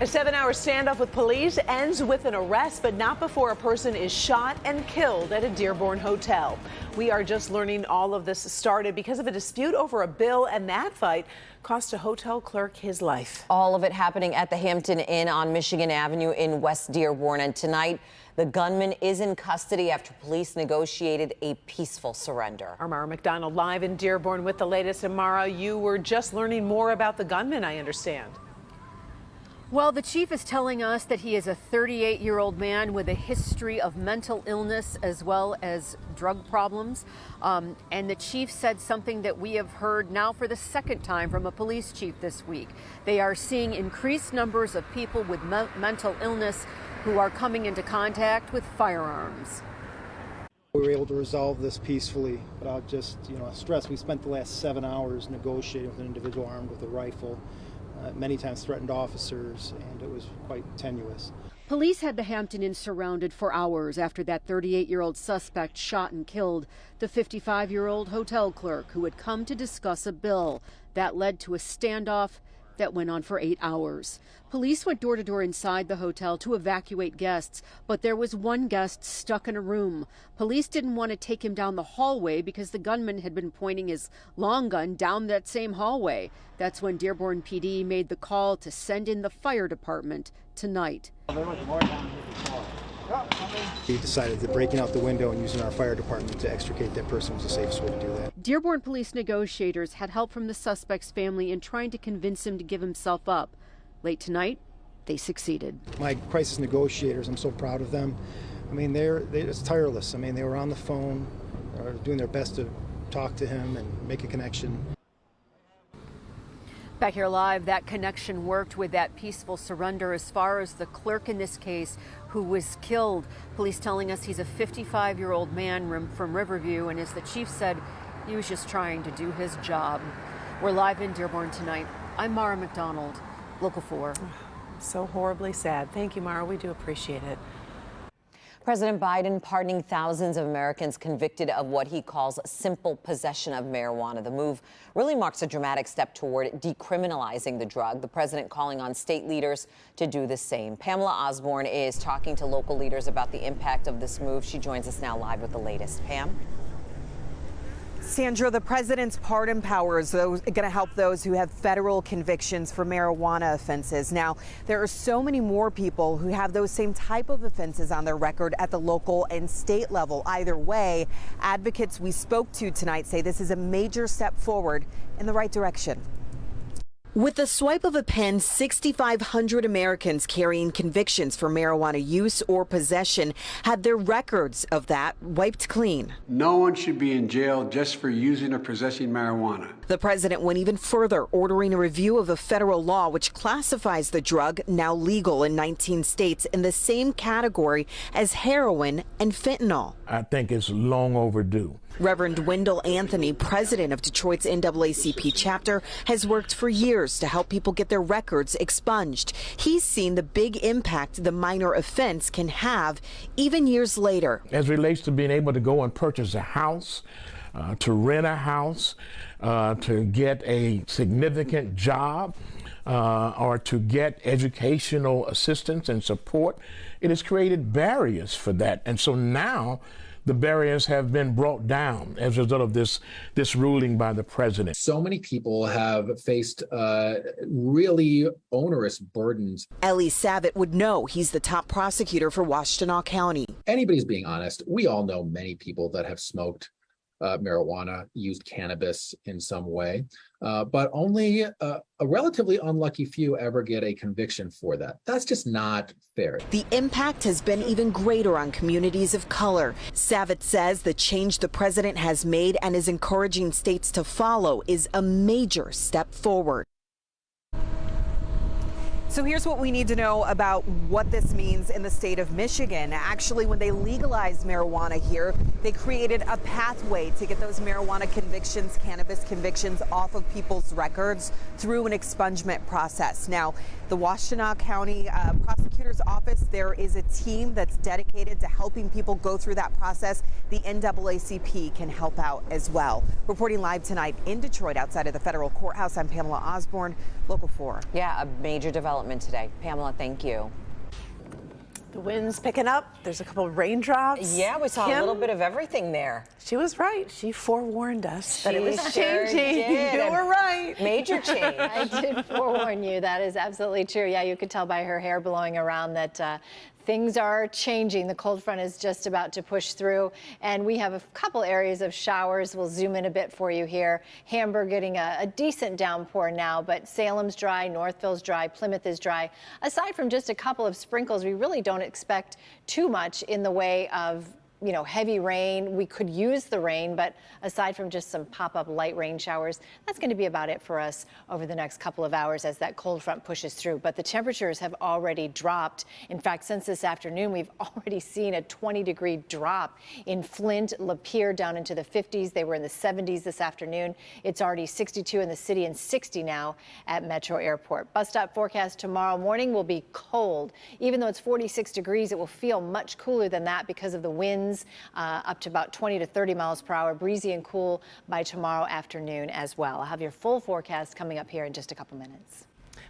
A 7-hour standoff with police ends with an arrest, but not before a person is shot and killed at a Dearborn hotel. We are just learning all of this started because of a dispute over a bill, and that fight cost a hotel clerk his life. All of it happening at the Hampton Inn on Michigan Avenue in West Dearborn. And tonight, the gunman is in custody after police negotiated a peaceful surrender. Our Mara McDonald live in Dearborn with the latest. And Mara, you were just learning more about the gunman, I understand. Well, the chief is telling us that he is a 38-year-old man with a history of mental illness as well as drug problems. And the chief said something that we have heard now for the second time from a police chief this week. They are seeing increased numbers of people with mental illness who are coming into contact with firearms. We were able to resolve this peacefully, but I'll just, stress we spent the last 7 hours negotiating with an individual armed with a rifle. Many times threatened officers, and it was quite tenuous. Police had the Hampton Inn surrounded for hours after that 38-year-old suspect shot and killed the 55-year-old hotel clerk who had come to discuss a bill. That led to a standoff that went on for 8 hours. Police went door to door inside the hotel to evacuate guests, but there was one guest stuck in a room. Police didn't want to take him down the hallway because the gunman had been pointing his long gun down that same hallway. That's when Dearborn PD made the call to send in the fire department tonight. We decided that breaking out the window and using our fire department to extricate that person was the safest way to do that. Dearborn police negotiators had help from the suspect's family in trying to convince him to give himself up. Late tonight, they succeeded. My crisis negotiators, I'm so proud of them. I mean, they're just tireless. I mean, they were on the phone, doing their best to talk to him and make a connection. Back here live, that connection worked with that peaceful surrender. As far as the clerk in this case who was killed, police telling us he's a 55-year-old man from Riverview, and as the chief said, he was just trying to do his job. We're live in Dearborn tonight. I'm Mara McDonald, Local 4. So horribly sad. Thank you, Mara. We do appreciate it. President Biden pardoning thousands of Americans convicted of what he calls simple possession of marijuana. The move really marks a dramatic step toward decriminalizing the drug. The president calling on state leaders to do the same. Pamela Osborne is talking to local leaders about the impact of this move. She joins us now live with the latest. Pam? Sandra, the president's pardon power is going to help those who have federal convictions for marijuana offenses. Now, there are so many more people who have those same type of offenses on their record at the local and state level. Either way, advocates we spoke to tonight say this is a major step forward in the right direction. With the swipe of a pen, 6,500 Americans carrying convictions for marijuana use or possession had their records of that wiped clean. No one should be in jail just for using or possessing marijuana. The president went even further, ordering a review of a federal law which classifies the drug, now legal in 19 states, in the same category as heroin and fentanyl. I think it's long overdue. Reverend Wendell Anthony, president of Detroit's NAACP chapter, has worked for years to help people get their records expunged. He's seen the big impact the minor offense can have even years later. As relates to being able to go and purchase a house, to rent a house, to get a significant job, or to get educational assistance and support, it has created barriers for that. And so now the barriers have been brought down as a result of this ruling by the president. So many people have faced really onerous burdens. Ellie Savitt would know. He's the top prosecutor for Washtenaw County. Anybody's being honest. We all know many people that have smoked marijuana, used cannabis in some way, but only a relatively unlucky few ever get a conviction for that. That's just not fair. The impact has been even greater on communities of color. Savitt says the change the president has made and is encouraging states to follow is a major step forward. So here's what we need to know about what this means in the state of Michigan. Actually, when they legalized marijuana here, they created a pathway to get those marijuana convictions, cannabis convictions off of people's records through an expungement process. Now, The Washtenaw County Prosecutor's Office, there is a team that's dedicated to helping people go through that process. The NAACP can help out as well. Reporting live tonight in Detroit outside of the federal courthouse, I'm Pamela Osborne, Local 4. Yeah, a major development today. Pamela, thank you. The wind's picking up. There's a couple of raindrops. Yeah, we saw a little bit of everything there. She was right. She forewarned us that it was sure changing. did. You were right. Major change. I did forewarn you. That is absolutely true. Yeah, you could tell by her hair blowing around that things are changing. The cold front is just about to push through, and we have a couple areas of showers. We'll zoom in a bit for you here. Hamburg getting a decent downpour now, but Salem's dry, Northville's dry, Plymouth is dry. Aside from just a couple of sprinkles, we really don't expect too much in the way of heavy rain. We could use the rain, but aside from just some pop-up light rain showers, that's going to be about it for us over the next couple of hours as that cold front pushes through. But the temperatures have already dropped. In fact, since this afternoon, we've already seen a 20-degree drop in Flint, Lapeer down into the 50s. They were in the 70s this afternoon. It's already 62 in the city and 60 now at Metro Airport. Bus stop forecast tomorrow morning will be cold. Even though it's 46 degrees, it will feel much cooler than that because of the winds. Up to about 20 to 30 miles per hour, breezy and cool by tomorrow afternoon as well. I'll have your full forecast coming up here in just a couple minutes.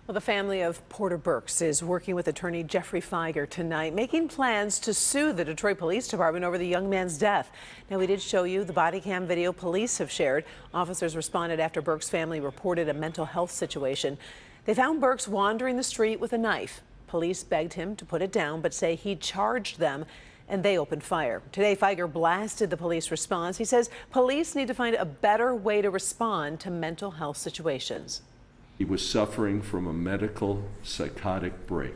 Well, the family of Porter Burkes is working with attorney Jeffrey Feiger tonight, making plans to sue the Detroit Police Department over the young man's death. Now, we did show you the body cam video police have shared. Officers responded after Burkes' family reported a mental health situation. They found Burkes wandering the street with a knife. Police begged him to put it down, but say he charged them, and they opened fire. Today, Feiger blasted the police response. He says police need to find a better way to respond to mental health situations. He was suffering from a medical psychotic break.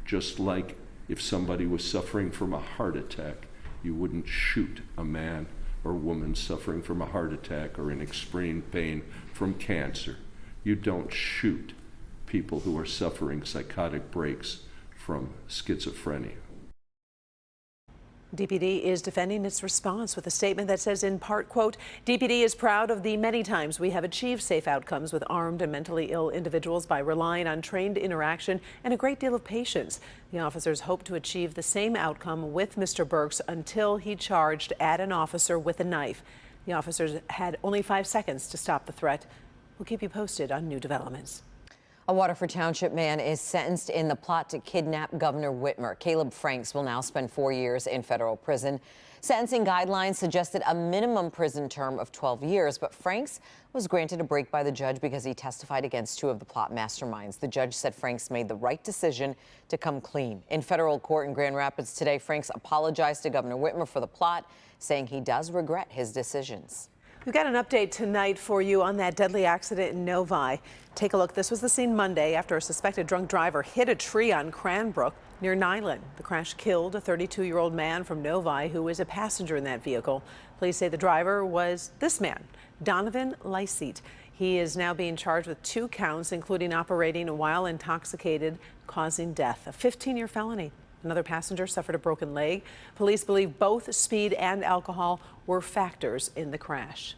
Just like if somebody was suffering from a heart attack, you wouldn't shoot a man or woman suffering from a heart attack or in extreme pain from cancer. You don't shoot people who are suffering psychotic breaks from schizophrenia. DPD is defending its response with a statement that says in part, quote, DPD is proud of the many times we have achieved safe outcomes with armed and mentally ill individuals by relying on trained interaction and a great deal of patience. The officers hope to achieve the same outcome with Mr. Burkes until he charged at an officer with a knife. The officers had only 5 seconds to stop the threat. We'll keep you posted on new developments. A Waterford Township man is sentenced in the plot to kidnap Governor Whitmer. Caleb Franks will now spend 4 years in federal prison. Sentencing guidelines suggested a minimum prison term of 12 years, but Franks was granted a break by the judge because he testified against 2 of the plot masterminds. The judge said Franks made the right decision to come clean. In federal court in Grand Rapids today, Franks apologized to Governor Whitmer for the plot, saying he does regret his decisions. We've got an update tonight for you on that deadly accident in Novi. Take a look. This was the scene Monday after a suspected drunk driver hit a tree on Cranbrook near Nyland. The crash killed a 32-year-old man from Novi who was a passenger in that vehicle. Police say the driver was this man, Donovan Lycete. He is now being charged with 2 counts, including operating while intoxicated, causing death, a 15-year felony. Another passenger suffered a broken leg. Police believe both speed and alcohol were factors in the crash.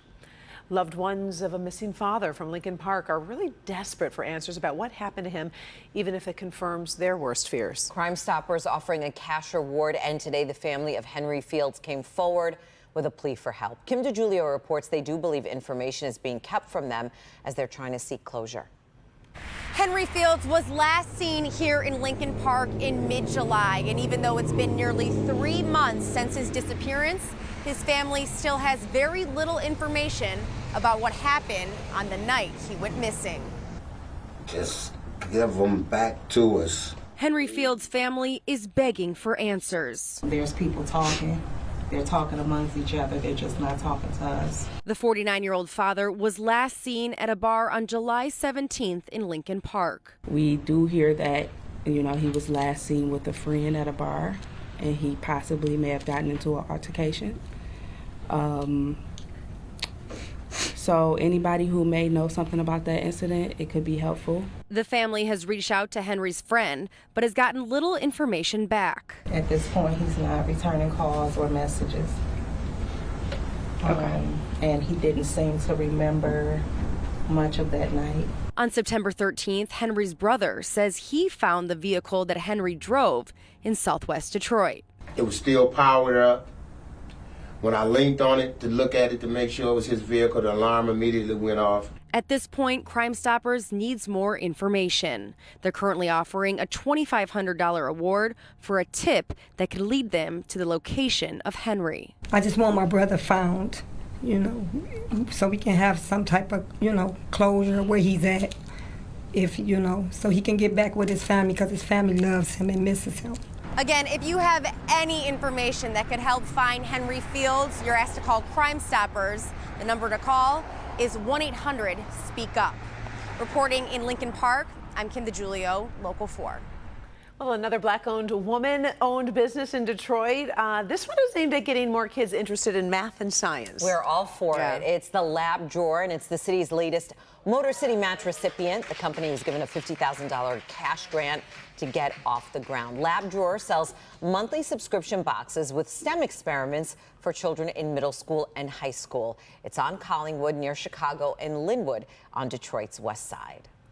Loved ones of a missing father from Lincoln Park are really desperate for answers about what happened to him, even if it confirms their worst fears. Crime Stoppers offering a cash reward, and today the family of Henry Fields came forward with a plea for help. Kim DeGiulio reports they do believe information is being kept from them as they're trying to seek closure. Henry Fields was last seen here in Lincoln Park in mid-July, and even though it's been nearly 3 months since his disappearance, his family still has very little information about what happened on the night he went missing. Just give them back to us. Henry Fields' family is begging for answers. There's people talking. They're talking amongst each other. They're just not talking to us. The 49-year-old father was last seen at a bar on July 17th in Lincoln Park. We do hear that, he was last seen with a friend at a bar, and he possibly may have gotten into an altercation. So anybody who may know something about that incident, it could be helpful. The family has reached out to Henry's friend, but has gotten little information back. At this point, he's not returning calls or messages. Okay. And he didn't seem to remember much of that night. On September 13th, Henry's brother says he found the vehicle that Henry drove in southwest Detroit. It was still powered up. When I leaned on it to look at it to make sure it was his vehicle, the alarm immediately went off. At this point, Crime Stoppers needs more information. They're currently offering a $2,500 award for a tip that could lead them to the location of Henry. I just want my brother found, so we can have some type of, closure where he's at, so he can get back with his family, because his family loves him and misses him. Again, if you have any information that could help find Henry Fields, you're asked to call Crime Stoppers. The number to call is 1-800-SPEAK-UP. Reporting in Lincoln Park, I'm Kim DeGiulio, Local 4. Well, another Black-owned, woman-owned business in Detroit. This one is aimed at getting more kids interested in math and science. We're all for it. It's the Lab Drawer, and it's the city's latest Motor City Match recipient. The company was given a $50,000 cash grant to get off the ground. Lab Drawer sells monthly subscription boxes with STEM experiments for children in middle school and high school. It's on Collingwood near Chicago and Linwood on Detroit's west side.